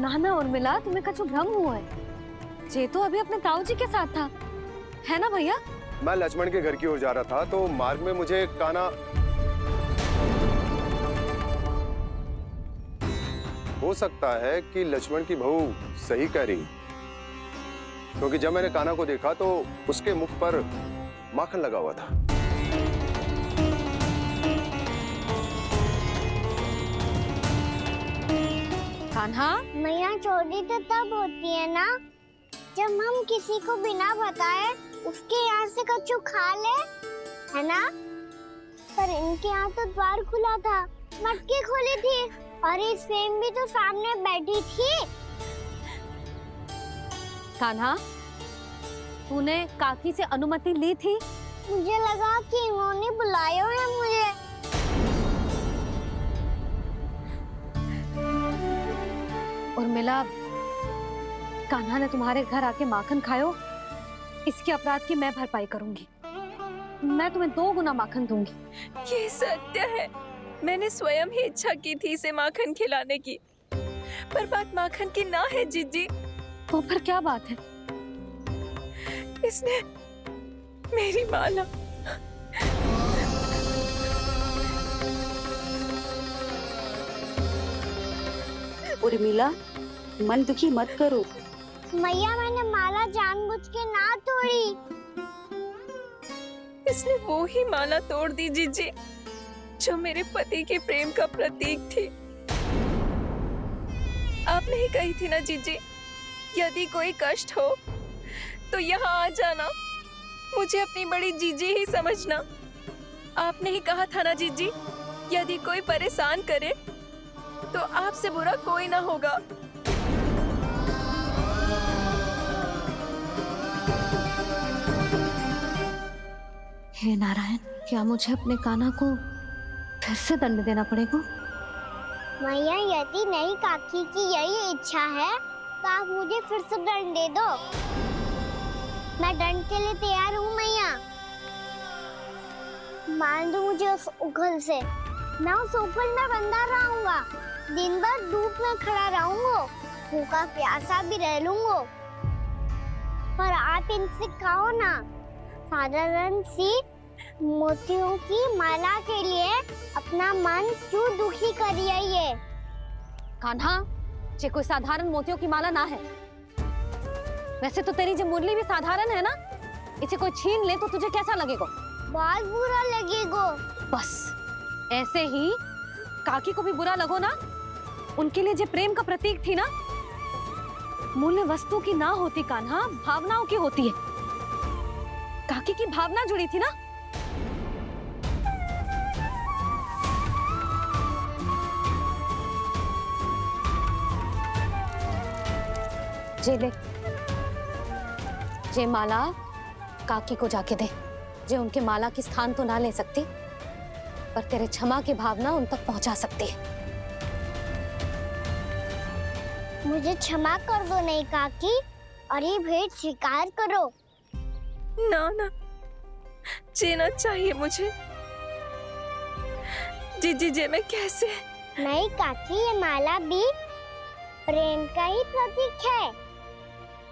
ना ना उर्मिला, तुम्हें कछु भ्रम हुआ है। जे तो अभी अपने ताऊ जी के साथ था, है ना भैया? मैं लक्ष्मण के घर की ओर जा रहा था तो मार्ग में मुझे कान्हा। हो सकता है कि लक्ष्मण की बहू सही कह रही, क्योंकि जब मैंने कान्हा को देखा तो उसके मुख पर माखन लगा हुआ था। कान्हा, मैया चोरी तो तब होती है ना जब हम किसी को बिना बताए उसके यहाँ से कछु खा ले, है ना? पर इनके यहाँ तो द्वार खुला था, मटकी खुली थी और इस फेम भी तो सामने बैठी थी। कान्हा, तूने काकी से अनुमति ली थी? मुझे लगा कि इन्होंने बुलाया है मुझे। उर्मिला, कान्हा ने तुम्हारे घर आके माखन खायो, इसके अपराध की मैं भरपाई करूंगी। मैं तुम्हें 2 गुना माखन दूंगी। ये सत्य है, मैंने स्वयं ही इच्छा की थी इसे माखन खिलाने की, पर बात माखन की ना है जीजी। तो फिर क्या बात है? इसने मेरी माला। उर्मिला, मन दुखी मत करो। मैया, मैंने माला जानबूझ के ना तोड़ी। इसने वो ही माला तोड़ दी जीजी जो मेरे पति के प्रेम का प्रतीक थी। आपने ही कही थी ना जीजी, यदि कोई कष्ट हो तो यहाँ आ जाना, मुझे अपनी बड़ी जीजी ही समझना। आपने ही कहा था ना जीजी, यदि कोई परेशान करे तो आपसे बुरा कोई ना होगा। हे नारायण, क्या मुझे अपने कान्हा को फिर से दंड देना पड़ेगा? मैया, यदि नहीं काकी की यही इच्छा है तो आप मुझे फिर से दंड दे दो। मैं दंड के लिए तैयार हूँ मैया। मान दो मुझे उस उखल से, मैं उस उखल में बंधा रहूंगा, दिन भर धूप में खड़ा रहूंगा, भूखा प्यासा भी रह लूंगा। पर आप इनसे कहो ना, साधारण सी मोतियों की माला के लिए अपना मन क्यों दुखी करिए? कान्हा, ये कोई साधारण मोतियों की माला ना है। वैसे तो तेरी जो मुरली भी साधारण है ना, इसे कोई छीन ले तो तुझे कैसा लगेगा? बहुत बुरा लगेगा। बस ऐसे ही काकी को भी बुरा लगो ना। उनके लिए जो प्रेम का प्रतीक थी ना, मूल्य वस्तु की ना होती कान्हा, भावनाओं की होती है। काकी की भावना जुड़ी थी ना। जे ले, जे माला काकी को जाके दे। जे उनके माला की स्थान तो ना ले सकती, पर तेरे क्षमा की भावना उन तक पहुंचा सकती है। मुझे क्षमा कर दो नहीं काकी, और ये भेंट स्वीकार करो। ना ना, जीना चाहिए मुझे। जीजी जे मैं कैसे? नहीं काकी, ये माला भी प्रेम का ही प्रतीक है।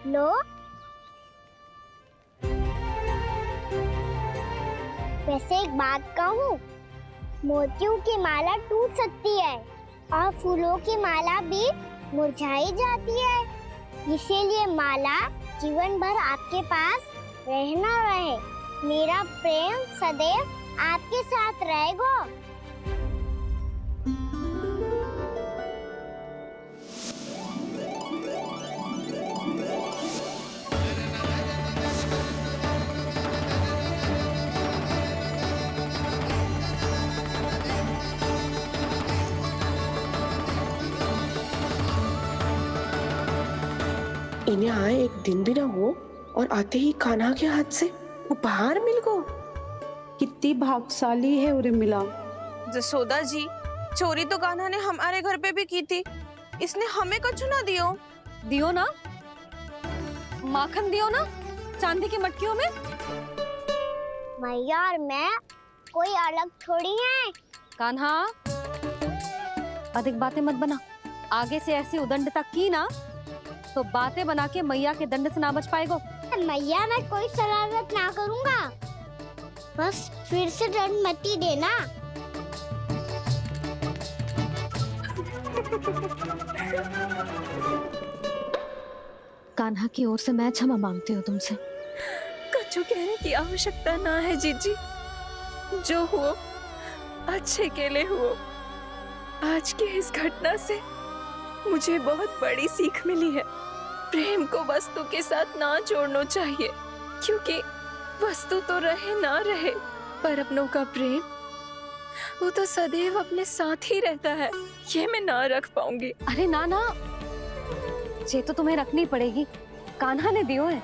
लो। वैसे एक बात कहूँ, मोतियों की माला टूट सकती है और फूलों की माला भी मुरझाई जाती है। इसीलिए माला जीवन भर आपके पास रहना रहे। मेरा प्रेम सदैव आपके साथ रहेगा। इन्हें आए एक दिन भी ना हो और आते ही कान्हा के हाथ से उपहार मिल गो। कितनी भाग्यशाली है उर्मिला। जसोदा जी, चोरी तो कान्हा ने हमारे घर पे भी की थी, इसने हमें कुछ ना दियो। दियो ना, माखन दियो ना, चांदी की मटकियों में। मैया और मैं कोई अलग थोड़ी हैं। कान्हा, अधिक बातें मत बना। आगे से ऐसी उदंडता की ना तो बातें बना के मैया के दंड से ना बच पाएगो। मैया मैं कोई शरारत ना करूंगा, बस फिर से दंड मत ही देना। कान्हा की ओर से मैं क्षमा मांगती हूँ तुमसे। कछु कहने की आवश्यकता ना है जीजी, जो हुआ अच्छे के लिए हुआ। आज की इस घटना से मुझे बहुत बड़ी सीख मिली है। प्रेम को वस्तु के साथ ना जोड़ना चाहिए, क्योंकि वस्तु तो रहे ना रहे, पर अपनों का प्रेम वो तो सदैव अपने साथ ही रहता है। ये मैं ना रख पाऊंगी। अरे ना ना, ये तो तुम्हें रखनी पड़ेगी, कान्हा ने दियो है।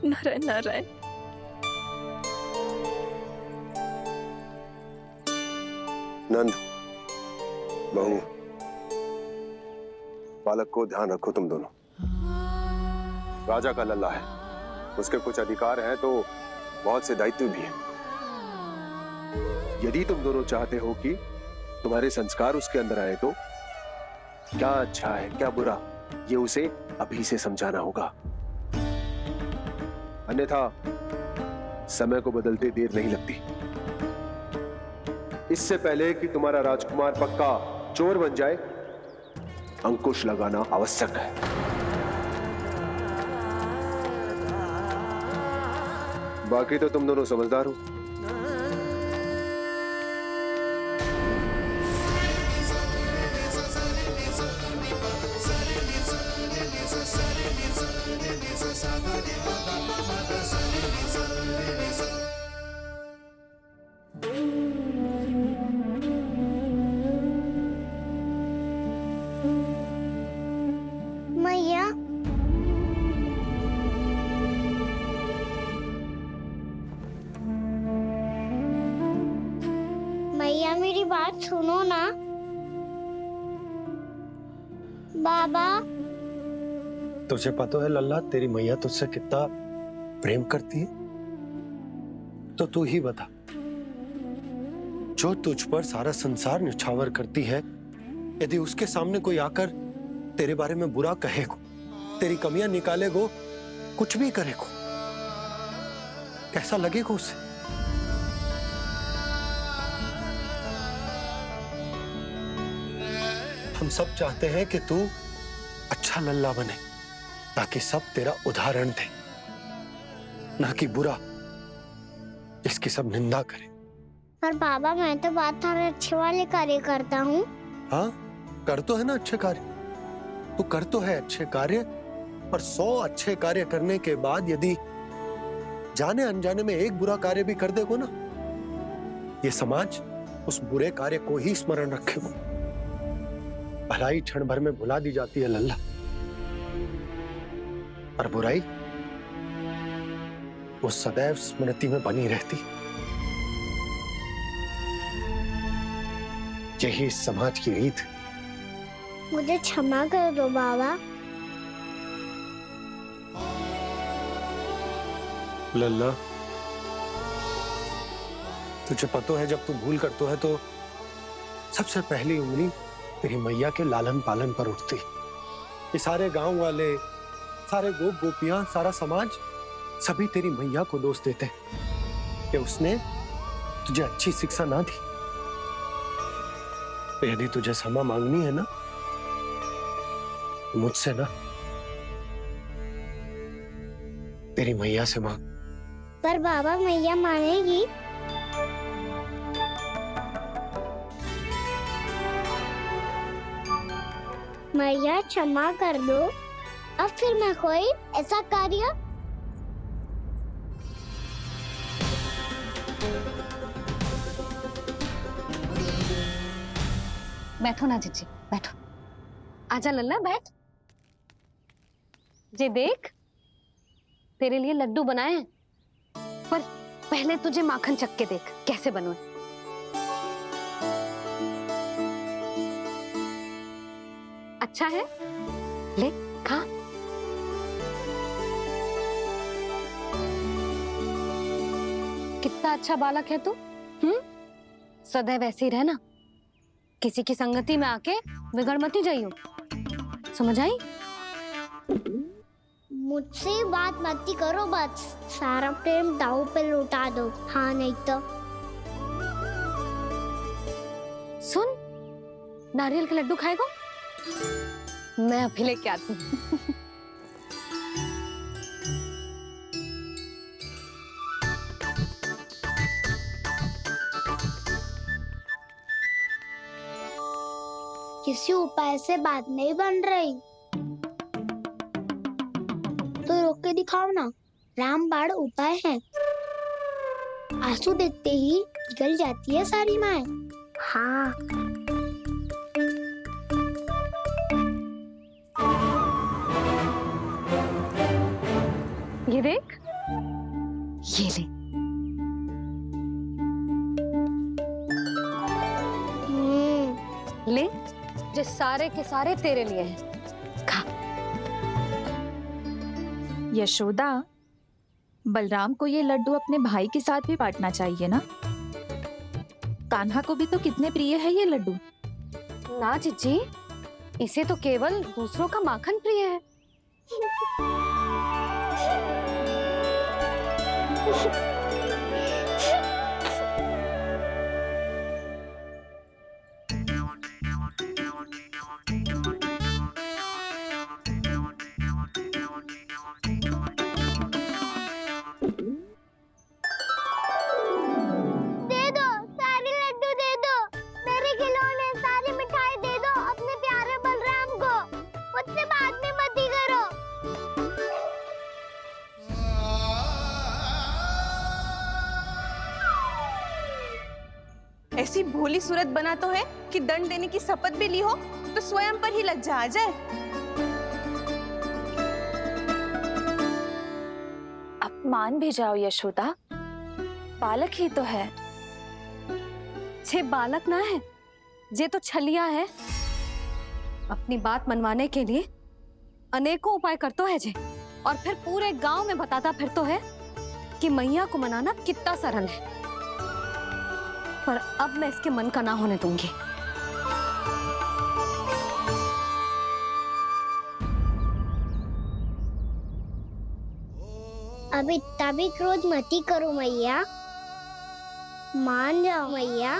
नारायण नारायण। नंद, बहू, बालक को ध्यान रखो तुम दोनों। राजा का लल्ला है, उसके कुछ अधिकार हैं तो बहुत से दायित्व भी हैं। यदि तुम दोनों चाहते हो कि तुम्हारे संस्कार उसके अंदर आए तो क्या अच्छा है क्या बुरा, ये उसे अभी से समझाना होगा। अन्यथा समय को बदलते देर नहीं लगती। इससे पहले कि तुम्हारा राजकुमार पक्का चोर बन जाए, अंकुश लगाना आवश्यक है। बाकी तो तुम दोनों समझदार हो। मैया मैया मेरी बात सुनो ना। बाबा तुझे पता है लल्ला, तेरी मैया तुझसे कितना प्रेम करती है, तो तू ही बता। जो तुझ पर सारा संसार न्यौछावर करती है, यदि उसके सामने कोई आकर तेरे बारे में बुरा कहेगो, तेरी कमियां निकालेगो, कुछ भी करेगो, कैसा लगेगा उसे? हम सब चाहते हैं कि तू अच्छा लल्ला बने, ताकि सब तेरा उदाहरण दे, ना कि बुरा जिसकी सब निंदा करे। पर बाबा मैं तो बात हर अच्छे वाले कार्य करता हूँ। हाँ, कर तो है ना अच्छे कार्य, तू कर तो है अच्छे कार्य, पर 100 अच्छे कार्य करने के बाद यदि जाने अनजाने में एक बुरा कार्य भी कर देगो ना, ये समाज उस बुरे कार्य को ही स्मरण रखेगो। भलाई क्षण भर में भुला दी जाती है लल्ला, और बुराई वो सदैव स्मृति में बनी रहती। यही इस समाज की रीत। मुझे क्षमा कर दो बाबा। लल्ला, तुझे पता है जब तू भूल करतो है तो सबसे पहली उंगली तेरी मैया के लालन पालन पर उठती। ये सारे गांव वाले, सारे गोप गोपियां, सारा समाज, सभी तेरी मैया को दोष देते हैं कि उसने तुझे अच्छी शिक्षा ना दी। तो यदि तुझे क्षमा मांगनी है ना, मुझसे ना, तेरी मैया से मांग। पर बाबा मैया मानेगी? मैया क्षमा कर दो, अब फिर मैं कोई ऐसा कार्य। बैठो ना जीजी, बैठो। आजा लल्ला, बैठ। जे देख, तेरे लिए लड्डू बनाए हैं, पर पहले तुझे माखन चख के देख कैसे बने। अच्छा है, ले खा। कितना अच्छा बालक है तू, सदैव ऐसे ही रहना, किसी की संगति में आके बिगड़ मत ही जाइयो, समझ आई? मुझसे बात मत ही करो, बस सारा प्रेम दाव पे लौटा दो। हाँ नहीं तो सुन, नारियल के लड्डू खाएगा? मैं अभी लेके आती हूँ। किसी उपाय से बात नहीं बन रही तो रोक के दिखाओ ना। रामबाण उपाय है, आंसू देखते ही पिघल जाती है सारी माए। हाँ ये देख, ये ले। ले, जो सारे के सारे तेरे लिए हैं, खा। यशोदा, बलराम को ये लड्डू अपने भाई के साथ भी बांटना चाहिए ना। कान्हा को भी तो कितने प्रिय है ये लड्डू। ना जीजी, इसे तो केवल दूसरों का माखन प्रिय है। दे दो, सारे लड्डू दे दो, मेरे खिलौने सारी मिठाई दे दो अपने प्यारे बलराम को। मुझसे बात में मत ही करो। ऐसी भोली सूरत बना तो है कि दंड देने की शपथ भी ली हो तो स्वयं पर ही लज्जा आ जाए। अब मान भी जाओ यशोदा, बालक ही तो है। छे बालक ना है, जे तो छलिया है। अपनी बात मनवाने के लिए अनेकों उपाय करतो है जे, और फिर पूरे गांव में बताता फिरतो है कि मैया को मनाना कितना सरल है। पर अब मैं इसके मन का ना होने दूंगी। अब इतना भी क्रोध मत ही करो मैया, मान जाओ मैया।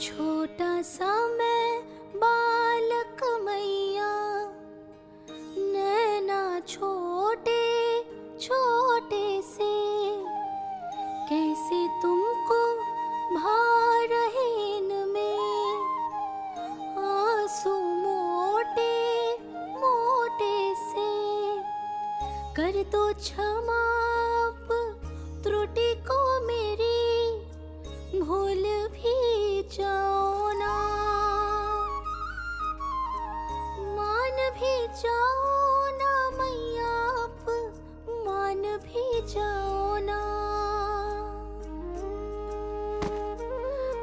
छोटा सा मैं बालक मैया, नैना छोटे छोटे से, कैसे तुमको भा रहे इनमें आंसू मोटे मोटे से। कर दो क्षमा त्रुटि को मेरी, भूल भी जाओ ना, मान भी जाओ ना मैया, आप मान भी जाओ ना।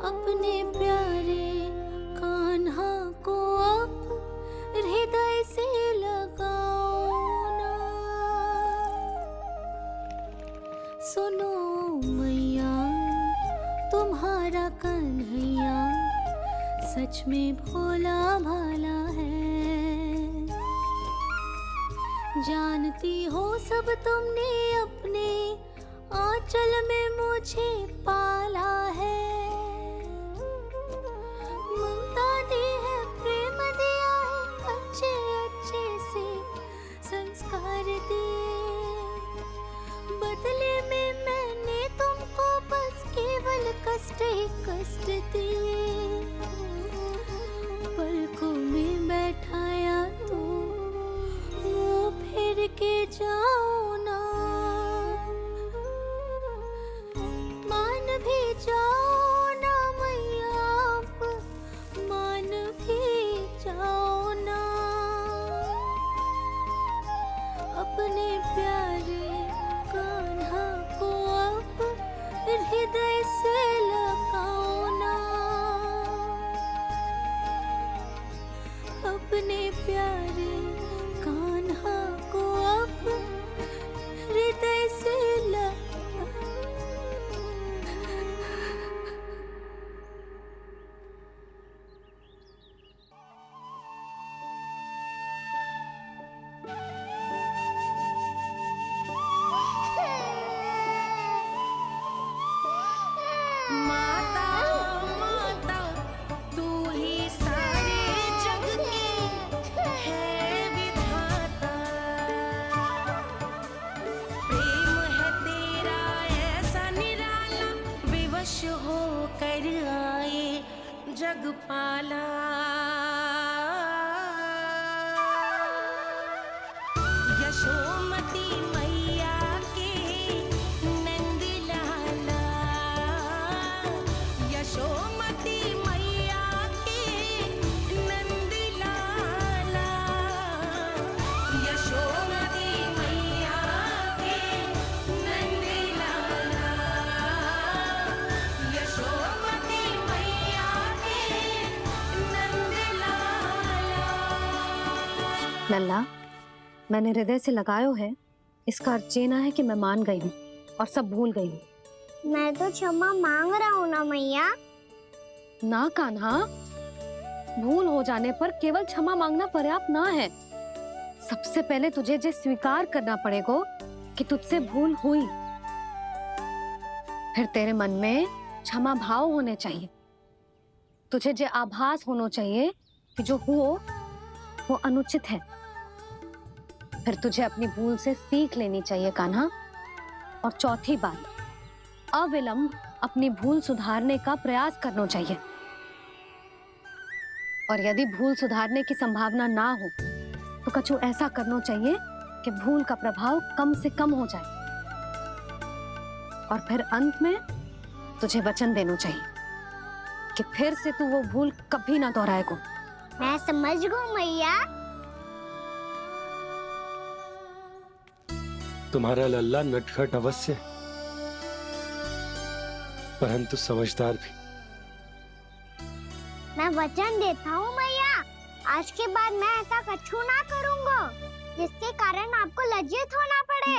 अपने प्यारे कान्हा को अब हृदय से लगाओ ना। सुनो मैया, तुम्हारा कन्हैया सच में भोला भाला है। जानती हो सब तुमने अपने आंचल में मुझे पाला है। ममता दी है, प्रेम दिया है, अच्छे अच्छे से संस्कार दिए। बदले में मैंने तुमको बस केवल कष्ट ही कष्ट दिए। पलकों में बैठाया तो मुंह फेर के जाओ ना, मान भी जाओ ना मैया, आप मान भी जाओ ना। अपने प्यारे कान्हा को अब हृदय से लगाओ ना। पाला यशोमती मैया के नंद लाला यशोमती मैया के नंद लाला यशोमती मैया के नंद लाला यशोमती मैया के नंद लाला। लल्ला, मैंने हृदय से लगायो है, इसका अर्थ ये ना है कि मैं मान गई हूँ और सब भूल गई हूँ। मैं तो क्षमा मांग रहा हूँ ना मैया। ना कान्हा, भूल हो जाने पर केवल क्षमा मांगना पर्याप्त ना है। सबसे पहले तुझे जो स्वीकार करना पड़ेगा कि तुझसे भूल हुई, फिर तेरे मन में क्षमा भाव होने चाहिए। तुझे जो आभास होना चाहिए कि जो हुआ वो अनुचित है। फिर तुझे अपनी भूल से सीख लेनी चाहिए कान्हा। और चौथी बात, अविलंब अपनी भूल सुधारने का प्रयास करना चाहिए। और यदि भूल सुधारने की संभावना ना हो तो कछु ऐसा करना चाहिए कि भूल का प्रभाव कम से कम हो जाए। और फिर अंत में तुझे वचन देना चाहिए कि फिर से तू वो भूल कभी ना दोहराएगा। मैं समझ गई मैया। तुम्हारा लल्ला नटखट अवश्य है, परंतु समझदार भी। मैं वचन देता हूँ मैया, आज के बाद मैं ऐसा कछु ना करूँगा जिसके कारण आपको लज्जित होना पड़े।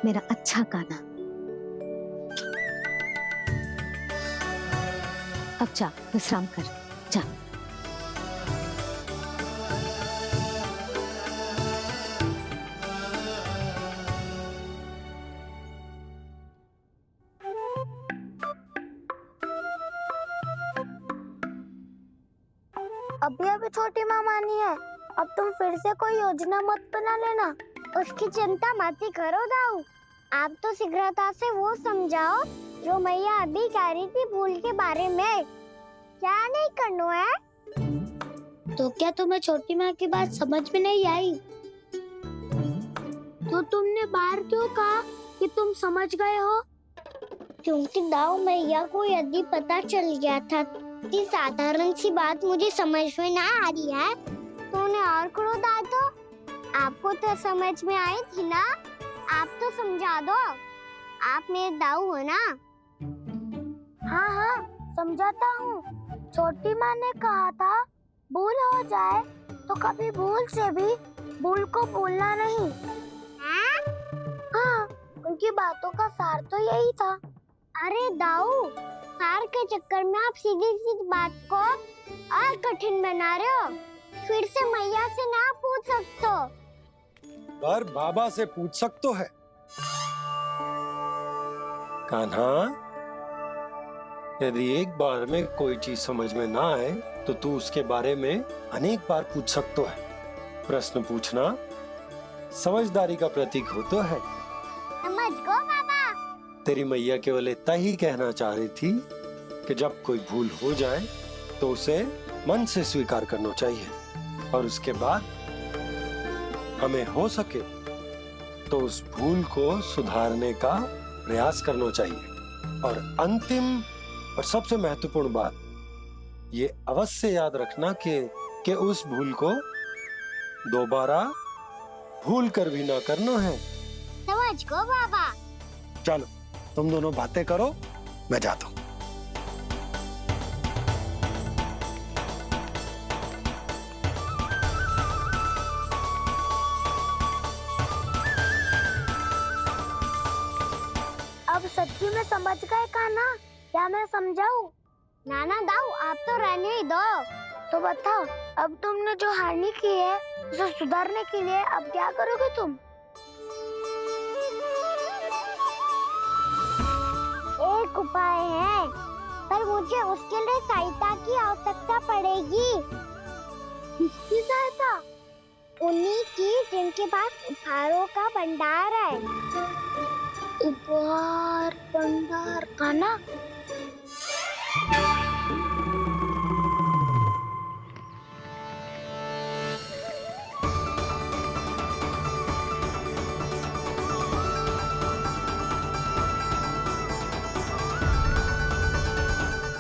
मेरा अच्छा कान्हा, अब जा विश्राम कर, जा। अभी अभी छोटी माँ मानी है, अब तुम फिर से कोई योजना मत बना लेना। उसकी चिंता मत ही करो दाऊ। आप तो शीघ्रता से वो समझाओ जो मैया अभी कह रही थी भूल के बारे में। क्या नहीं करना है? तो क्या तुम्हें छोटी माँ की बात समझ में नहीं आई? तो तुमने बाहर क्यों कहा कि तुम समझ गए हो? क्योंकि दाऊ मैया को यदि पता चल गया था कि साधारण सी बात मुझे समझ में ना आ रही है तो उन्हें और क्रोध आए तो आपको तो समझ में आई थी ना। आप तो समझा दो, आप मेरे दाऊ हो ना। हाँ हाँ समझाता हूँ। छोटी माँ ने कहा था भूल हो जाए तो कभी भूल से भी भूल को भूलना नहीं। हाँ उनकी बातों का सार तो यही था। अरे दाऊ, हार के चक्कर में आप सीधी सीधी बात को और कठिन बना रहे हो। फिर से मैया से ना पूछ सकते हो, पर बाबा से पूछ सकते है। कान्हा, यदि एक बार में कोई चीज समझ में ना आए तो तू उसके बारे में अनेक बार पूछ सकते है। प्रश्न पूछना समझदारी का प्रतीक होता है। समझ गो बाबा। तेरी मैया केवल इतना ही कहना चाह रही थी कि जब कोई भूल हो जाए तो उसे मन से स्वीकार करना चाहिए और उसके बाद हमें हो सके तो उस भूल को सुधारने का प्रयास करना चाहिए। और अंतिम और सबसे महत्वपूर्ण बात ये अवश्य याद रखना कि उस भूल को दोबारा भूल कर भी ना करना है। समझ गो बाबा। चलो तुम दोनों बातें करो, मैं जाता हूँ। अब सच्ची में समझ गए कान्हा? क्या मैं समझाऊं? नाना दाऊ आप तो रहने ही दो। तो बताओ, अब तुमने जो हानि की है उसे सुधारने के लिए अब क्या करोगे तुम? एक उपाय है, पर मुझे उसके लिए सहायता की आवश्यकता पड़ेगी। किसकी सहायता? उन्हीं की जिनके पास उपहारों का भंडार है। उपहार भंडार कान्हा,